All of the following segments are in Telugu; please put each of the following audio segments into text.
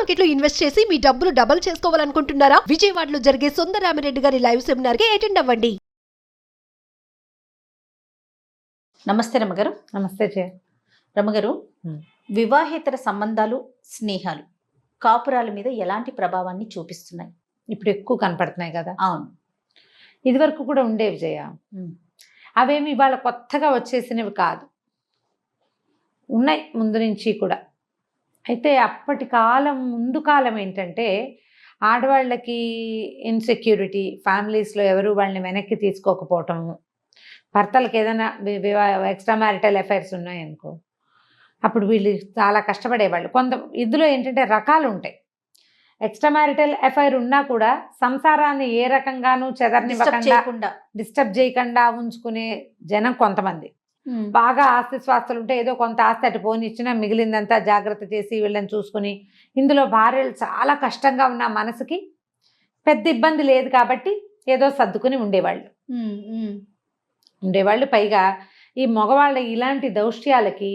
మార్కెట్ లో ఇన్వెస్ట్ చేసి మీ డబ్బులు డబుల్ చేసుకోవాలనుకుంటున్నారా? విజయవాడలో జరిగే సుందరరామిరెడ్డి గారి లైవ్ సెమినార్ కి అటెండ్ అవ్వండి. నమస్తే రమగారు. నమస్తే జయ. రమగారు, వివాహేతర సంబంధాలు, స్నేహాలు కాపురాల మీద ఎలాంటి ప్రభావాన్ని చూపిస్తున్నాయి? ఇప్పుడు ఎక్కువ కనపడుతున్నాయి కదా. అవును, ఇదివరకు కూడా ఉండేవి జయ. అవేమి ఇవాళ కొత్తగా వచ్చేసినవి కాదు, ఉన్నాయి ముందు నుంచి కూడా. అయితే అప్పటి కాలం, ముందు కాలం ఏంటంటే ఆడవాళ్ళకి ఇన్సెక్యూరిటీ, ఫ్యామిలీస్లో ఎవరు వాళ్ళని వెనక్కి తీసుకోకపోవటము, భర్తలకు ఏదైనా ఎక్స్ట్రా మ్యారిటల్ అఫైర్స్ ఉన్నాయనుకో అప్పుడు వీళ్ళు చాలా కష్టపడేవాళ్ళు. ఇందులో ఏంటంటే రకాలు ఉంటాయి. ఎక్స్ట్రా మ్యారిటల్ అఫైర్ ఉన్నా కూడా సంసారాన్ని ఏ రకంగానూ చెదరనివ్వకుండా, డిస్టర్బ్ చేయకుండా ఉంచుకునే జనం కొంతమంది. బాగా ఆస్తి స్వాస్తులు ఉంటే ఏదో కొంత ఆస్తి అటు పోనిచ్చినా మిగిలిందంతా జాగ్రత్త చేసి వీళ్ళని చూసుకుని, ఇందులో భార్యలు చాలా కష్టంగా ఉన్న మనసుకి పెద్ద ఇబ్బంది లేదు కాబట్టి ఏదో సర్దుకుని ఉండేవాళ్ళు. పైగా ఈ మగవాళ్ళ ఇలాంటి దౌష్ట్యాలకి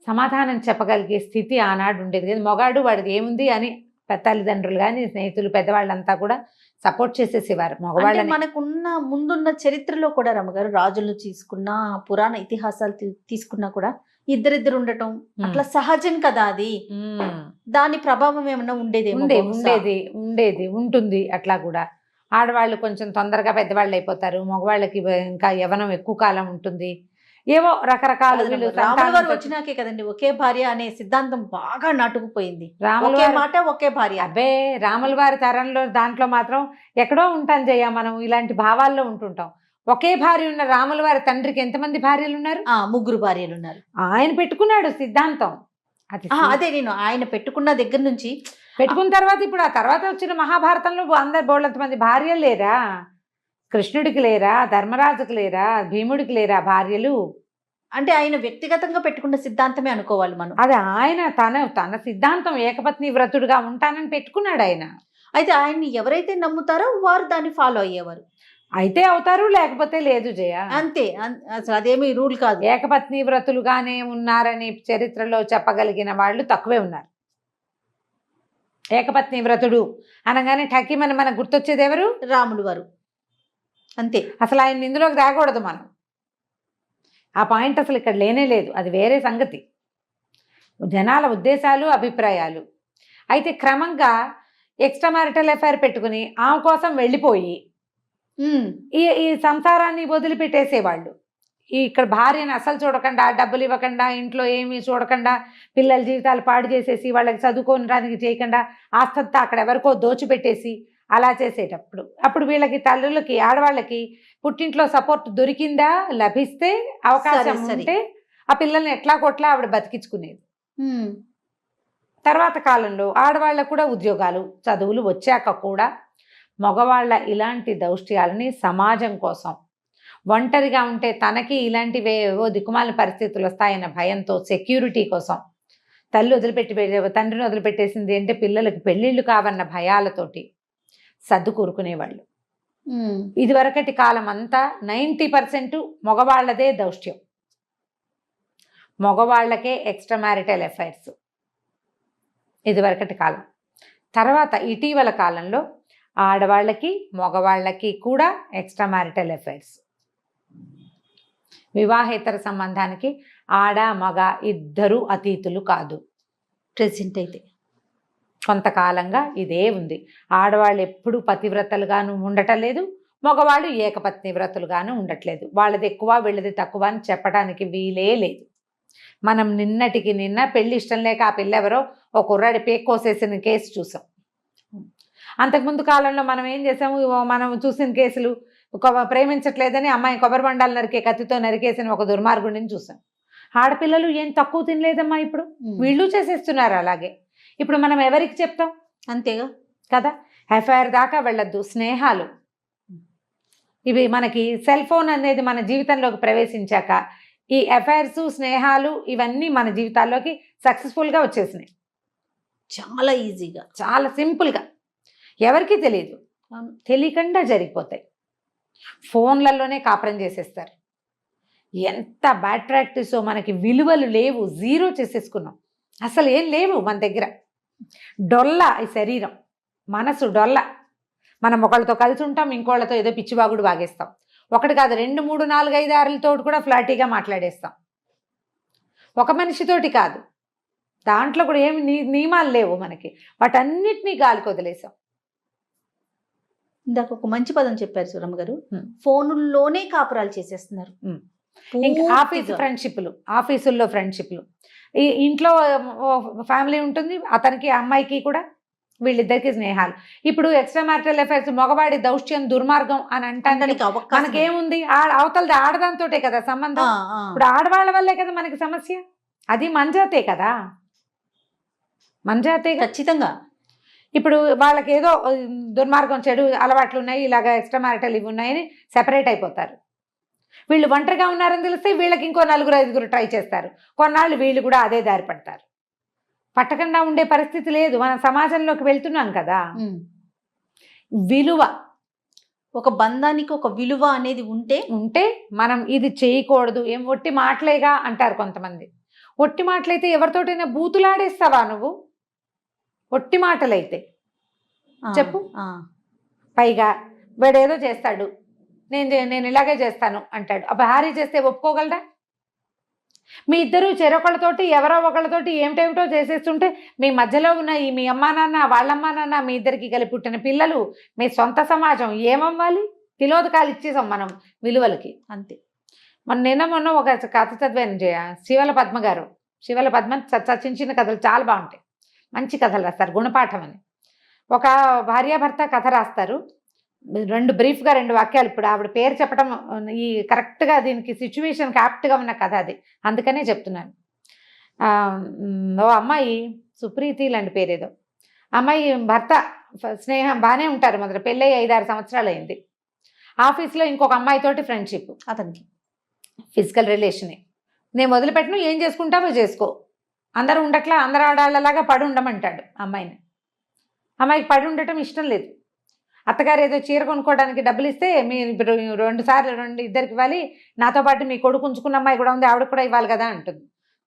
సమాధానం చెప్పగలిగే స్థితి ఆనాడు ఉండేది కదా. మగాడు వాడిది ఏముంది అని తల్లిదండ్రులు కానీ స్నేహితులు పెద్దవాళ్ళంతా కూడా సపోర్ట్ చేసేసేవారు మగవాళ్ళని. మనకున్న ముందున్న చరిత్రలో కూడా రమగారు, రాజులు తీసుకున్నా, పురాణ ఇతిహాసాలు తీసుకున్నా కూడా ఇద్దరిద్దరు ఉండటం అట్లా సహజం కదా. అది దాని ప్రభావం ఏమన్నా ఉంటుంది. అట్లా కూడా ఆడవాళ్ళు కొంచెం తొందరగా పెద్దవాళ్ళు అయిపోతారు, మగవాళ్ళకి ఇంకా యవ్వనం ఎక్కువ కాలం ఉంటుంది. ఏవో రకరకాల రాములవారు వచ్చినాకే కదండి ఒకే భార్య అనే సిద్ధాంతం బాగా నాటుకుపోయింది. ఒకే భార్య. అబ్బే, రాముల వారి తరంలో దాంట్లో మాత్రం ఎక్కడో ఉంటాం జయ. మనం ఇలాంటి భావాల్లో ఉంటుంటాం. ఒకే భార్య ఉన్న రాముల వారి తండ్రికి ఎంతమంది భార్యలు ఉన్నారు? 3 భార్యలు ఉన్నారు. ఆయన పెట్టుకున్నాడు సిద్ధాంతం. అదే నేను ఆయన పెట్టుకున్న దగ్గర నుంచి పెట్టుకున్న తర్వాత ఇప్పుడు ఆ తర్వాత వచ్చిన మహాభారతంలో అందరు బోళ్ళంత మంది భార్యలు లేరా? కృష్ణుడికి లేరా? ధర్మరాజుకి లేరా? భీముడికి లేరా భార్యలు? అంటే ఆయన వ్యక్తిగతంగా పెట్టుకున్న సిద్ధాంతమే అనుకోవాలి మనం. అది ఆయన తన సిద్ధాంతం ఏకపత్ని వ్రతుడుగా ఉంటానని పెట్టుకున్నాడు ఆయన. అయితే ఆయన్ని ఎవరైతే నమ్ముతారో వారు దాన్ని ఫాలో అయ్యేవారు. అయితే అవుతారు, లేకపోతే లేదు జయ. అంతే, అసలు అదేమి రూల్ కాదు. ఏకపత్ని వ్రతులుగానే ఉన్నారని చరిత్రలో చెప్పగలిగిన వాళ్ళు తక్కువే ఉన్నారు. ఏకపత్ని వ్రతుడు అనగానే ఠకీమని మనకు గుర్తొచ్చేది ఎవరు? రాములు వారు. అంతే. అసలు ఆయన ఇందులోకి రాకూడదు మనం. ఆ పాయింట్ అసలు ఇక్కడ లేనే లేదు. అది వేరే సంగతి, జనాల ఉద్దేశాలు, అభిప్రాయాలు. అయితే క్రమంగా ఎక్స్ట్రా మ్యారిటల్ అఫైర్ పెట్టుకుని ఆమె కోసం వెళ్ళిపోయి ఈ సంసారాన్ని వదిలిపెట్టేసేవాళ్ళు. ఇక్కడ భార్యను అసలు చూడకుండా, డబ్బులు ఇవ్వకుండా, ఇంట్లో ఏమీ చూడకుండా, పిల్లల జీవితాలు పాడు చేసేసి, వాళ్ళకి చదువుకోవడానికి చేయకుండా, ఆస్తంతా అక్కడ ఎవరికో దోచిపెట్టేసి అలా చేసేటప్పుడు అప్పుడు వీళ్ళకి, తల్లులకి, ఆడవాళ్ళకి పుట్టింట్లో సపోర్ట్ దొరికిందా, లభిస్తే, అవకాశం ఉంటే ఆ పిల్లల్ని ఎట్లా కొట్లా ఆవిడ బతికించుకునేది. తర్వాత కాలంలో ఆడవాళ్ళకు కూడా ఉద్యోగాలు, చదువులు వచ్చాక కూడా మగవాళ్ళ ఇలాంటి దౌష్ట్యాలని సమాజం కోసం, ఒంటరిగా ఉంటే తనకి ఇలాంటివేవో దిక్కుమాలిన పరిస్థితులు వస్తాయన్న భయంతో, సెక్యూరిటీ కోసం తండ్రిని వదిలిపెట్టేసింది అంటే పిల్లలకి పెళ్ళిళ్ళు కావన్న భయాలతోటి సర్దు కూరుకునేవాళ్ళు. ఇదివరకటి కాలం అంతా 90% మగవాళ్లదే దౌష్ట్యం, మగవాళ్ళకే ఎక్స్ట్రా మ్యారిటల్ అఫైర్స్ ఇదివరకటి కాలం. తర్వాత ఇటీవల కాలంలో ఆడవాళ్ళకి, మగవాళ్ళకి కూడా ఎక్స్ట్రా మ్యారిటల్ అఫైర్స్. వివాహేతర సంబంధానికి ఆడ మగ ఇద్దరు అతీతులు కాదు. ప్రెసెంట్ అయితే కొంతకాలంగా ఇదే ఉంది. ఆడవాళ్ళు ఎప్పుడు పతివ్రతలుగాను ఉండటం లేదు, మగవాళ్ళు ఏకపత్ని వ్రతులుగాను ఉండట్లేదు. వాళ్ళది ఎక్కువ, వీళ్ళది తక్కువ అని చెప్పడానికి వీలే లేదు. మనం నిన్నటికి నిన్న పెళ్లి ఇష్టం లేక ఆ పిల్ల ఎవరో ఒక కుర్రాడి పేక్ కోసేసిన కేసు చూసాం. అంతకుముందు కాలంలో మనం ఏం చేసాము, మనం చూసిన కేసులు, ప్రేమించట్లేదని అమ్మాయి కొబ్బరి బండాలు నరికే కత్తితో నరికేసిన ఒక దుర్మార్గుడిని చూసాం. ఆడపిల్లలు ఏం తక్కువ తినలేదమ్మా, ఇప్పుడు వీళ్ళు చేసేస్తున్నారు అలాగే. ఇప్పుడు మనం ఎవరికి చెప్తాం? అంతేగా కదా. అఫైర్ దాకా వెళ్ళొద్దు. స్నేహాలు, ఇవి మనకి సెల్ ఫోన్ అనేది మన జీవితంలోకి ప్రవేశించాక ఈ అఫైర్స్, స్నేహాలు ఇవన్నీ మన జీవితాల్లోకి సక్సెస్ఫుల్గా వచ్చేసినాయి. చాలా ఈజీగా, చాలా సింపుల్గా, ఎవరికీ తెలియదు, తెలియకుండా జరిగిపోతాయి. ఫోన్లలోనే కాపురం చేసేస్తారు. ఎంత బ్యాడ్ ప్రాక్టీసో. మనకి విలువలు లేవు, జీరో చేసేసుకున్నాం, అసలు ఏం లేవు మన దగ్గర. డొల్ల ఈ శరీరం, మనసు డొల్ల. మనం ఒకళ్ళతో కలిసి ఉంటాం, ఇంకోళ్ళతో ఏదో పిచ్చివాగుడు వాగేస్తాం. ఒకటి కాదు, 2, 3, 4, 5, 6లతో కూడా ఫ్లాటీగా మాట్లాడేస్తాం. ఒక మనిషితోటి కాదు, దాంట్లో కూడా ఏమి నియమాలు లేవు మనకి, వాటన్నిటినీ గాలికి వదిలేసాం. ఇందాక ఒక మంచి పదం చెప్పారు సురమ్మ గారు, ఫోనుల్లోనే కాపురాలు చేసేస్తున్నారు. ఇంకా ఆఫీస్ ఫ్రెండ్షిప్లు, ఆఫీసుల్లో ఫ్రెండ్షిప్లు, ఈ ఇంట్లో ఫ్యామిలీ ఉంటుంది, అతనికి అమ్మాయికి కూడా వీళ్ళిద్దరికి స్నేహాలు. ఇప్పుడు ఎక్స్ట్రా మ్యారిటల్ అఫైర్స్, మగవాడి దౌష్ట్యం దుర్మార్గం అని అంటానికి మనకేముంది? అవతలది ఆడదాంతోటే కదా సంబంధం. ఇప్పుడు ఆడవాళ్ళ వల్లే కదా మనకి సమస్య. అది మంజాతే కదా, మంజాతే ఖచ్చితంగా. ఇప్పుడు వాళ్ళకి ఏదో దుర్మార్గం, చెడు అలవాట్లు ఉన్నాయి, ఇలాగ ఎక్స్ట్రా మ్యారిటల్ ఇవి ఉన్నాయని సెపరేట్ అయిపోతారు. వీళ్ళు ఒంటరిగా ఉన్నారని తెలిస్తే వీళ్ళకి ఇంకో 4, 5 ట్రై చేస్తారు. కొన్నాళ్ళు వీళ్ళు కూడా అదే దారి పడతారు. పట్టకుండా ఉండే పరిస్థితి లేదు, మనం సమాజంలోకి వెళ్తున్నాం కదా. విలువ, ఒక బంధానికి ఒక విలువ అనేది ఉంటే మనం ఇది చేయకూడదు. ఏం ఒట్టి మాటలేగా అంటారు కొంతమంది. ఒట్టి మాటలైతే ఎవరితోటైనా బూతులాడేస్తావా నువ్వు? ఒట్టి మాటలైతే చెప్పు. పైగా వీడేదో చేస్తాడు, నేను ఇలాగే చేస్తాను అంటాడు. ఆ భార్య చేస్తే ఒప్పుకోగలరా? మీ ఇద్దరు చెరొకళ్ళతోటి ఎవరో ఒకళ్ళతోటి ఏమిటేమిటో చేసేస్తుంటే మీ మధ్యలో ఉన్న ఈ మీ అమ్మా నాన్న, వాళ్ళమ్మా నాన్న, మీ ఇద్దరికి కలిపి పుట్టిన పిల్లలు, మీ సొంత సమాజం ఏమవ్వాలి? తిలోదకాలు ఇచ్చేసాం మనం విలువలకి, అంతే. మొన్న ఒక కథ చదివాను జయ, శివల పద్మ గారు. శివల పద్మ చిన్న చిన్న కథలు చాలా బాగుంటాయి, మంచి కథలు రాస్తారు, గుణపాఠం అని. ఒక భార్యాభర్త కథ రాస్తారు, బ్రీఫ్గా 2 వాక్యాలు. ఇప్పుడు ఆవిడ పేరు చెప్పడం ఈ కరెక్ట్గా దీనికి సిచ్యువేషన్కి యాప్ట్గా ఉన్న కథ అది, అందుకనే చెప్తున్నాను. ఓ అమ్మాయి, సుప్రీతి లాంటి పేరేదో, అమ్మాయి భర్త స్నేహం బాగానే ఉంటారు, మొదట పెళ్ళై 5-6 సంవత్సరాలు అయింది. ఆఫీస్లో ఇంకొక అమ్మాయితోటి ఫ్రెండ్షిప్, అతనికి ఫిజికల్ రిలేషనే. నేను వదిలిపెట్టను, ఏం చేసుకుంటావో చేసుకో, అందరూ ఉండట్లా, అందరు ఆడాళ్ళలాగా పడి ఉండమంటాడు అమ్మాయిని. అమ్మాయికి పడి ఉండటం ఇష్టం లేదు. అత్తగారు ఏదో చీర కొనుక్కోవడానికి డబ్బులు ఇస్తే, మీరు ఇప్పుడు 2 సార్లు ఇద్దరికి ఇవ్వాలి, నాతో పాటు మీ కొడుకు ఉంచుకున్న అమ్మాయి కూడా ఉంది, ఆవిడ కూడా ఇవ్వాలి కదా అంటుంది.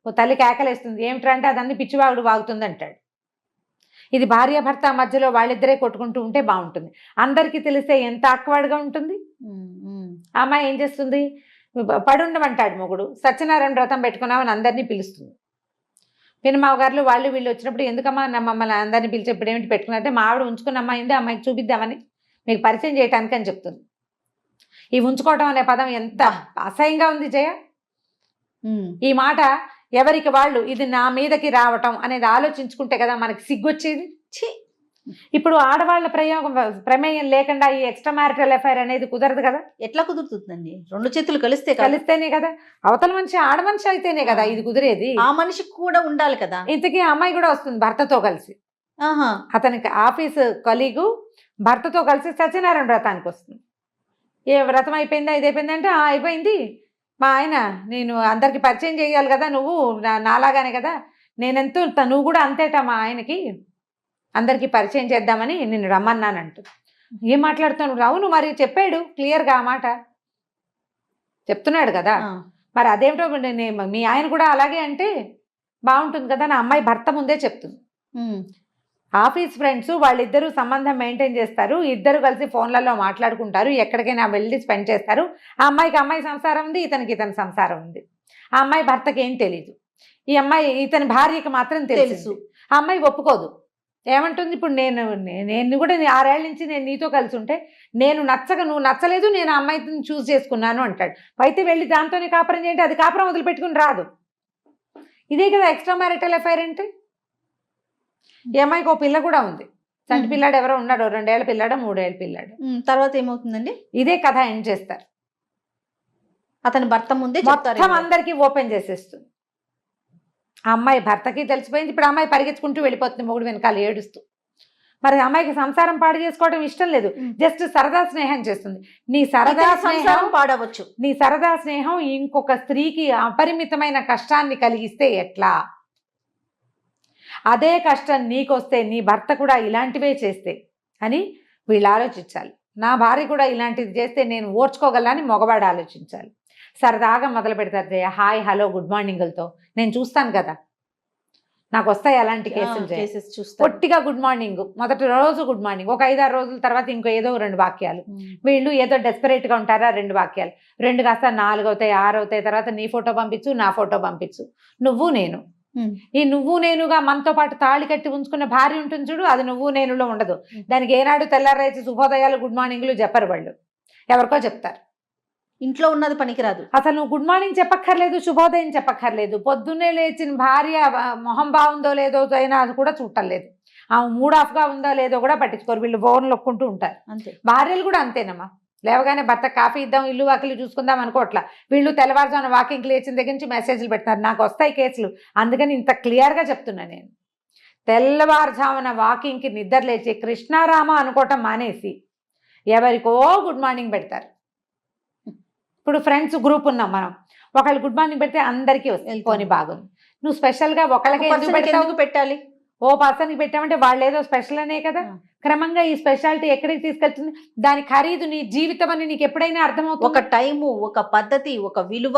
ఓ తల్లి కేకలేస్తుంది, ఏమిట్రా అంటే అదన్నీ పిచ్చివాగుడు వాగుతుంది అంటాడు. ఇది భార్యాభర్త మధ్యలో వాళ్ళిద్దరే కొట్టుకుంటూ ఉంటే బాగుంటుంది. అందరికీ తెలిస్తే ఎంత ఆక్వర్డ్గా ఉంటుంది. ఆ అమ్మాయి ఏం చేస్తుంది, పడుండమంటాడు మొగుడు, సత్యనారాయణ వ్రతం పెట్టుకున్నామని అందరినీ పిలుస్తుంది. పినమావ గారు వాళ్ళు వీళ్ళు వచ్చినప్పుడు, ఎందుకమ్మా మమ్మల్ని అందరినీ పిలిచి ఇప్పుడు ఏమిటి పెట్టుకున్నారంటే, మా ఆవిడ ఉంచుకున్న అమ్మాయి ఉంది, అమ్మాయికి చూపిద్దామని, మీకు పరిచయం చేయటానికి అని చెప్తుంది. ఈ ఉంచుకోవటం అనే పదం ఎంత అసహ్యంగా ఉంది జయ. ఈ మాట ఎవరికి వాళ్ళు ఇది నా మీదకి రావటం అనేది ఆలోచించుకుంటే కదా మనకి సిగ్గొచ్చేది. ఇప్పుడు ఆడవాళ్ళ ప్రమేయం లేకుండా ఈ ఎక్స్ట్రా మ్యారిటల్ అఫైర్ అనేది కుదరదు కదా. ఎట్లా కుదురుతుందండి? 2 చేతులు కలిస్తేనే కదా, అవతల మనిషి ఆడమనిషి అయితేనే కదా ఇది కుదిరేది. ఆ మనిషికి కూడా ఉండాలి కదా. ఇంతకీ అమ్మాయి కూడా వస్తుంది భర్తతో కలిసి. అతనికి ఆఫీస్ కొలీగు భర్తతో కలిసి సత్యనారాయణ వ్రతానికి వస్తుంది. ఏ వ్రతం అయిపోయిందా, ఇది అయిపోయింది అంటే అయిపోయింది, మా ఆయన నేను అందరికి పరిచయం చేయాలి కదా, నువ్వు నాలాగానే కదా, నేనెంతో నువ్వు కూడా అంతేట మా ఆయనకి, అందరికీ పరిచయం చేద్దామని నిన్ను రమ్మన్నానంటూ. ఏం మాట్లాడుతాను? అవును మరి చెప్పాడు క్లియర్గా, ఆ మాట చెప్తున్నాడు కదా. మరి అదేమిటో మీ ఆయన కూడా అలాగే అంటే బాగుంటుంది కదా. నా అమ్మాయి భర్త ముందే చెప్తుంది. ఆఫీస్ ఫ్రెండ్స్ వాళ్ళిద్దరూ సంబంధం మెయింటైన్ చేస్తారు, ఇద్దరు కలిసి ఫోన్లలో మాట్లాడుకుంటారు, ఎక్కడికైనా వెళ్ళి స్పెండ్ చేస్తారు. ఆ అమ్మాయికి అమ్మాయి సంసారం ఉంది, ఇతనికి ఇతని సంసారం ఉంది. ఆ అమ్మాయి భర్తకి ఏం తెలీదు, ఈ అమ్మాయి ఇతని భార్యకి మాత్రం తెలుసు. ఆ అమ్మాయి ఒప్పుకోదు. ఏమంటుంది, ఇప్పుడు నేను కూడా 6 ఏళ్ల నుంచి నేను నీతో కలిసి ఉంటే నేను నచ్చక నువ్వు నచ్చలేదు, నేను ఆ అమ్మాయిని చూస్ చేసుకున్నాను అంటాడు. అయితే వెళ్ళి దాంతోనే కాపురం చేయండి, అది కాపురం వదిలిపెట్టుకుని రాదు. ఇదే కదా ఎక్స్ట్రా మ్యారిటల్ అఫైర్ అంటే. ఈ అమ్మాయికి 1 పిల్ల కూడా ఉంది, చంటి పిల్లాడు ఎవరో ఉన్నాడు, 2 ఏళ్ల పిల్లాడు, 3 ఏళ్ల పిల్లాడు. తర్వాత ఏమవుతుందండి? ఇదే కథ ఎండ్ చేస్తారు. అతని భర్త ముందే మొత్తం అందరికీ ఓపెన్ చేసేస్తుంది. ఆ అమ్మాయి భర్తకి తెలిసిపోయింది. ఇప్పుడు అమ్మాయి పరిగెత్తుకుంటూ వెళ్ళిపోతుంది మొగుడు వెనకాల ఏడుస్తూ. మరి అమ్మాయికి సంసారం పాడు చేసుకోవడం ఇష్టం లేదు, జస్ట్ సరదా స్నేహం చేస్తుంది. నీ సరదా స్నేహం పాడవచ్చు, నీ సరదా స్నేహం ఇంకొక స్త్రీకి అపరిమితమైన కష్టాన్ని కలిగిస్తే ఎట్లా? అదే కష్టం నీకొస్తే నీ భర్త కూడా ఇలాంటివే చేస్తే అని వీళ్ళు ఆలోచించాలి. నా భార్య కూడా ఇలాంటిది చేస్తే నేను ఓర్చుకోగలని మగవాడు ఆలోచించాలి. సరదాగా మొదలు పెడతారు జయ, హాయ్ హలో గుడ్ మార్నింగ్లతో. నేను చూస్తాను కదా, నాకు వస్తాయి అలాంటి కేసులు జయ. కేసెస్ చూస్తారు. పొట్టిగా గుడ్ మార్నింగ్, మొదటి రోజు గుడ్ మార్నింగ్, ఒక 5-6 రోజుల తర్వాత ఇంకో ఏదో 2 వాక్యాలు. వీళ్ళు ఏదో డెస్పరేట్గా ఉంటారా, 2 వాక్యాలు, 2 కాస్త 4 అవుతాయి, 6 అవుతాయి, తర్వాత నీ ఫోటో పంపించు, నా ఫోటో పంపించు, నువ్వు నేను. ఈ నువ్వు నేనుగా మనతో పాటు తాళి కట్టి ఉంచుకున్న భార్య ఉంటుంది చూడు, అది నువ్వు నేనులో ఉండదు. దానికి ఏనాడు తెల్లారైతే శుభోదయాలు గుడ్ మార్నింగ్లు చెప్పరు వాళ్ళు, ఎవరికో చెప్తారు. ఇంట్లో ఉన్నది పనికిరాదు. అసలు నువ్వు గుడ్ మార్నింగ్ చెప్పక్కర్లేదు, శుభోదయం చెప్పక్కర్లేదు. పొద్దున్నే లేచిన భార్య మొహం బాగుందో లేదో అయినా అది కూడా చూడలేదు. ఆమె మూడ్ ఆఫ్గా ఉందో లేదో కూడా పట్టించుకోరు. వీళ్ళు ఫోన్లు ఒక్కుంటూ ఉంటారు. అంతే, భార్యలు భార్యలు కూడా అంతేనమ్మా. లేవగానే భర్త కాఫీ ఇద్దాం, ఇల్లు వాకిలి చూసుకుందాం అనుకోవట్లా. వీళ్ళు తెల్లవారుజామున వాకింగ్కి లేచిన దగ్గర నుంచి మెసేజ్లు పెడతారు. నాకు వస్తాయి కేసులు, అందుకని ఇంత క్లియర్గా చెప్తున్నా నేను. తెల్లవారుజామున వాకింగ్కి నిద్ర లేచి కృష్ణారామ అనుకోవటం మానేసి ఎవరికో గుడ్ మార్నింగ్ పెడతారు. ఇప్పుడు ఫ్రెండ్స్ గ్రూప్ ఉన్నాం మనం, ఒకళ్ళు గుడ్ మార్నింగ్ పెడితే అందరికీ వస్తుంది, పోనీ బాగుంది. నువ్వు స్పెషల్గా ఒకళ్ళకి ఎందుకు పెట్టాలి? ఓ పర్సన్కి పెట్టామంటే వాళ్ళు ఏదో స్పెషల్ అనే కదా. క్రమంగా ఈ స్పెషాలిటీ ఎక్కడికి తీసుకెళ్తుంది, దాని ఖరీదు నీ జీవితం అని నీకు ఎప్పుడైనా అర్థమవుతుంది. ఒక టైము, ఒక పద్ధతి, ఒక విలువ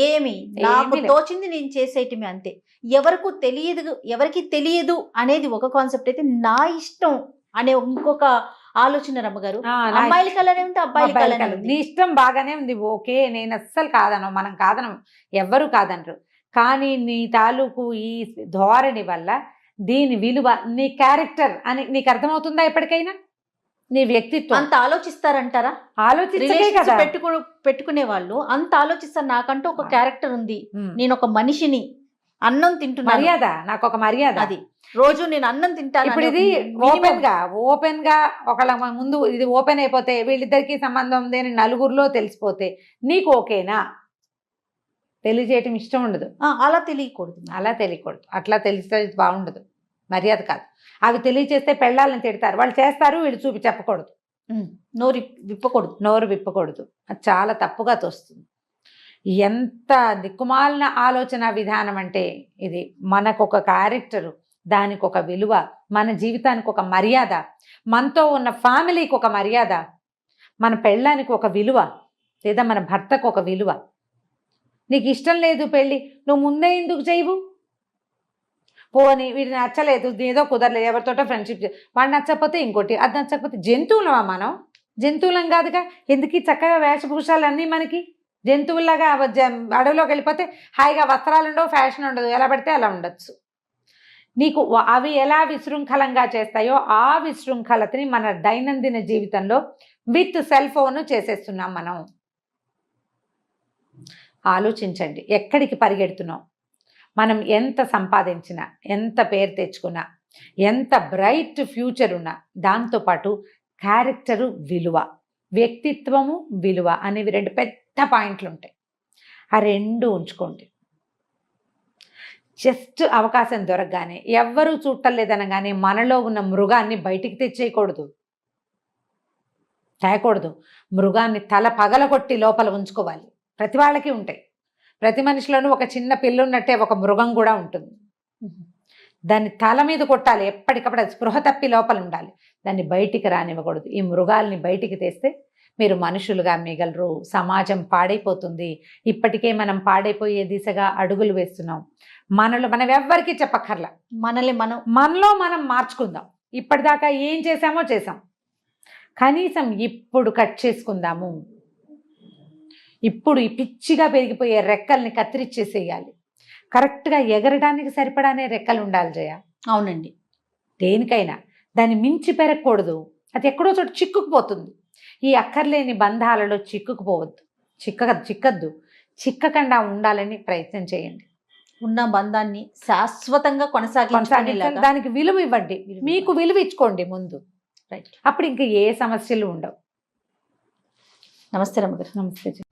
ఏమి నాకు తోచింది నేను చేసేయటమే, అంతే. ఎవరికి తెలియదు అనేది ఒక కాన్సెప్ట్ అయితే, నా ఇష్టం అనే ఇంకొక ఆలోచన రమ్మగారు. అమ్మాయిలకి అలానే ఉంది, అబ్బాయిలకి అలానే ఉంది. నీ ఇష్టం బాగానే ఉంది, ఓకే, నేను అస్సలు కాదను, మనం కాదనం, ఎవ్వరు కాదనరు. కానీ నీ తాలూకు ఈ ధోరణి వల్ల దీని విలువ, నీ క్యారెక్టర్ అని నీకు అర్థమవుతుందా ఎప్పటికైనా? నీ వ్యక్తిత్వం అంత ఆలోచిస్తారంటారా? ఆలోచించే కదా పెట్టుకునే వాళ్ళు అంత ఆలోచిస్తారు. నాకంటూ ఒక క్యారెక్టర్ ఉంది, నేను ఒక మనిషిని, అన్నం తింటున్నా, మర్యాద, నాకు ఒక మర్యాద, అది రోజు నేను అన్నం తింటాను. ఇప్పుడు ఇది ఓపెన్ గా ఒకళ్ళ ముందు ఇది ఓపెన్ అయిపోతే, వీళ్ళిద్దరికి సంబంధం ఉంది అని నలుగురిలో తెలిసిపోతే నీకు ఓకేనా? తెలియజేయటం ఇష్టం ఉండదు. అలా తెలియకూడదు. అట్లా తెలిస్తే బాగుండదు, మర్యాద కాదు. అవి తెలియచేస్తే పెళ్ళాలని తిడతారు, వాళ్ళు చేస్తారు, వీళ్ళు చెప్పకూడదు, నోరు విప్పకూడదు. అది చాలా తప్పుగా తోస్తుంది. ఎంత దిక్కుమాలిన ఆలోచన విధానం అంటే ఇది. మనకు ఒక క్యారెక్టరు, దానికి ఒక విలువ, మన జీవితానికి ఒక మర్యాద, మనతో ఉన్న ఫ్యామిలీకి ఒక మర్యాద, మన పెళ్ళానికి ఒక విలువ, లేదా మన భర్తకు ఒక విలువ. నీకు ఇష్టం లేదు పెళ్ళి, నువ్వు ముందే ఎందుకు చేయవు? పోనీ వీడు నచ్చలేదు, ఏదో కుదరలేదు, ఎవరితోటో ఫ్రెండ్షిప్, వాడు నచ్చకపోతే ఇంకోటి, అది నచ్చకపోతే. జంతువులమా మనం? జంతువులం కాదుగా. ఎందుకు చక్కగా వేషభూషాలు అన్నీ మనకి? జంతువుల్లాగా అడవిలోకి వెళ్ళిపోతే హాయిగా వస్త్రాలు ఉండవు, ఫ్యాషన్ ఉండదు, ఎలా పడితే అలా ఉండొచ్చు. నీకు అవి ఎలా విశృంఖలంగా చేస్తాయో ఆ విశృంఖలతని మన దైనందిన జీవితంలో విత్ సెల్ ఫోన్ చేసేస్తున్నాం మనం. ఆలోచించండి, ఎక్కడికి పరిగెడుతున్నాం? మనం ఎంత సంపాదించినా, ఎంత పేరు తెచ్చుకున్నా, ఎంత బ్రైట్ ఫ్యూచర్ ఉన్నా, దాంతోపాటు క్యారెక్టరు, విలువ, వ్యక్తిత్వము, విలువ అనేవి 2 పెద్ద పాయింట్లు ఉంటాయి. ఆ 2 ఉంచుకోండి. జస్ట్ అవకాశం దొరకగానే, ఎవ్వరూ చూడలేదనగానే మనలో ఉన్న మృగాన్ని బయటికి తేకూడదు. మృగాన్ని తల పగలగొట్టి లోపల ఉంచుకోవాలి. ప్రతి వాళ్ళకి ఉంటాయి. ప్రతి మనిషిలోనూ ఒక చిన్న పిల్ల ఉన్నట్టే ఒక మృగం కూడా ఉంటుంది. దాన్ని తల మీద కొట్టాలి ఎప్పటికప్పుడు, అది స్పృహ తప్పి లోపల ఉండాలి. దాన్ని బయటికి రానివ్వకూడదు. ఈ మృగాల్ని బయటికి తెస్తే మీరు మనుషులుగా మిగలరు, సమాజం పాడైపోతుంది. ఇప్పటికే మనం పాడైపోయే దిశగా అడుగులు వేస్తున్నాం. మనం ఎవ్వరికీ చెప్పక్కర్లా, మనలో మనం మార్చుకుందాం. ఇప్పటిదాకా ఏం చేసాం, కనీసం ఇప్పుడు కట్ చేసుకుందాము. ఇప్పుడు ఈ పిచ్చిగా పెరిగిపోయే రెక్కల్ని కత్తిరిచ్చేసేయాలి. కరెక్ట్గా ఎగరడానికి సరిపడానే రెక్కలు ఉండాలి జయ. అవునండి, దేనికైనా దాన్ని మించి పెరగకూడదు. అది ఎక్కడో చోట చిక్కుకుపోతుంది. ఈ అక్కర్లేని బంధాలలో చిక్కద్దు. చిక్కకుండా ఉండాలని ప్రయత్నం చేయండి. ఉన్న బంధాన్ని శాశ్వతంగా కొనసాగించాలి. దానికి విలువ ఇవ్వండి, మీకు విలువ ఇచ్చుకోండి ముందు. రైట్, అప్పుడు ఇంకా ఏ సమస్యలు ఉండవు. నమస్తే రమ్మగారు. నమస్తే.